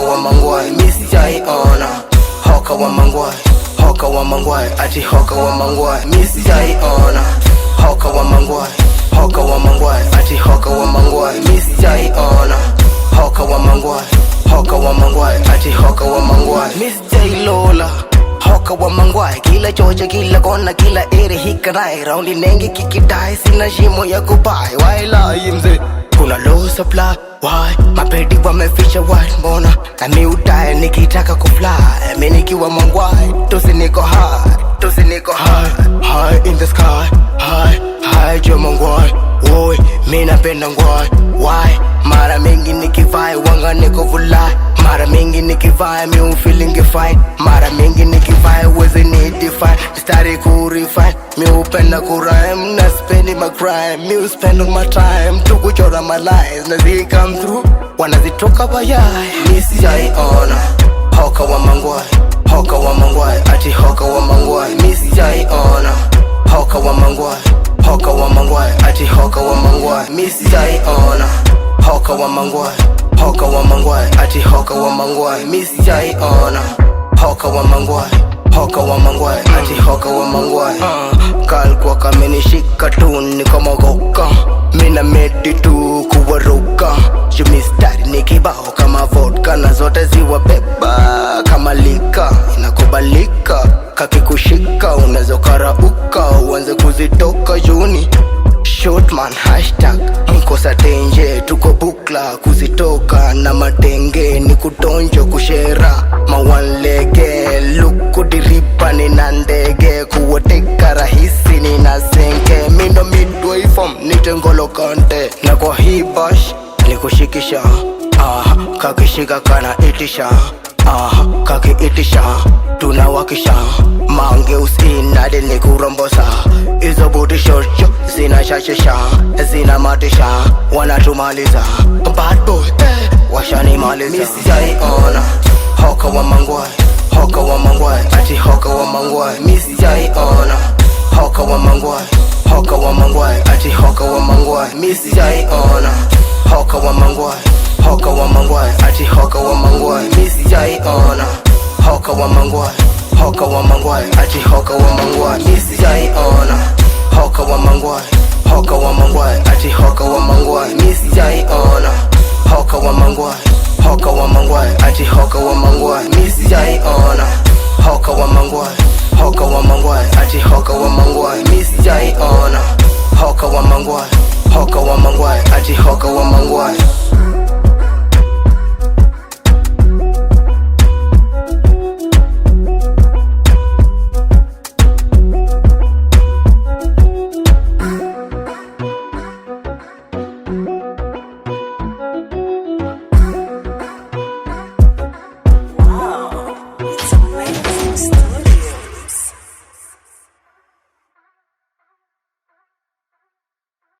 wa mangwai, misijaiona. Hoka wa mangwai, hoka wa mangwai, ati hoka wa mangwai, misijaiona. Hoka wa mangwai, hoka wa mangwai, ati hoka wa mangwai, misijaiona. Hoka wa mangwai, hoka wa mangwai, ati hoka wa mangwai, misijailola. Hoka wa mangwai, kila choche, kila kona, kila ere hikanai. Raundi nengi kikidai, sina shimo ya kupai. Waila imze, kuna low supply. Why? Mapedi wameficha white mbona nami udai nikitaka kufly. Mi nikiwa mangwai, tosi niko high, tosi niko high. High in the sky, high, high jo mangwai. Woi, mi napenda ngwai. Why? Mara mingi nikivai, wanga niko vulai. Mara mingi nikivai, mi feeling fine. Mara mingi nikivai, wezi need define. Stari kurefine, mi upenda kurime. Na spending my crime, mi spend on my time. Tukuchora my lies, na zi come through, wanazitoka bayai. Misijaiona. Hoka wa mangwai, hoka wa mangwai, ati hoka wa mangwai, misijaiona. Hoka wa mangwai, hoka wa mangwai, ati hoka wa mangwai, misijaiona. Hoka wa mangwai, hoka wa mangwai, ati hoka wa mangwai, misijaiona. Hoka wa mangwai, hoka wa mangwai, ati hoka wa mangwai. Kalkuwa kamenishika tu niko mogoka. Mina medi tu kuwaruka. Jumistari nikibao kama vodka. Na zote ziwa beba kama lika. Inakubalika kakikushika, unezo karauka, uanze kuzitoka juni. Shortman hashtag mkosa tenje, tuko bukla kuzitoka na matenge. Ni kutonjo kushera mawanlege, luku diripa nina ndege. Kuwateka rahisi nina senke, mindo midway form nitengolo kante. Na kwa hii bash nikushikisha, kakishika kana itisha, kakiitisha tunawakisha. Mange usinade ni kurombosa, izo booty short zina shashisha, zina matisha, wanatumaliza. Bad boy, washanimaliza. Misijaiona. Hoka wa mangwai, hoka wa mangwai, ati hoka wa mangwai, misijaiona. Hoka wa mangwai, hoka wa mangwai, ati hoka wa mangwai, misijaiona. Hoka wa mangwai, hoka wa mangwai, ati hoka wa mangwai, misijaiona. Hoka wa mangwai, hoka wa mangwai, ati hoka wa mangwai, misijaiona. Hoka wa mangwai, hoka wa mangwai, ati hoka wa mangwai, misijaiona. Hoka wa mangwai, hoka wa mangwai, ati hoka wa mangwai, misijaiona. Hoka wa mangwai, hoka wa mangwai, ati hoka wa mangwai, misijaiona. Hoka wa mangwai, hoka wa mangwai, ati hoka wa mangwai.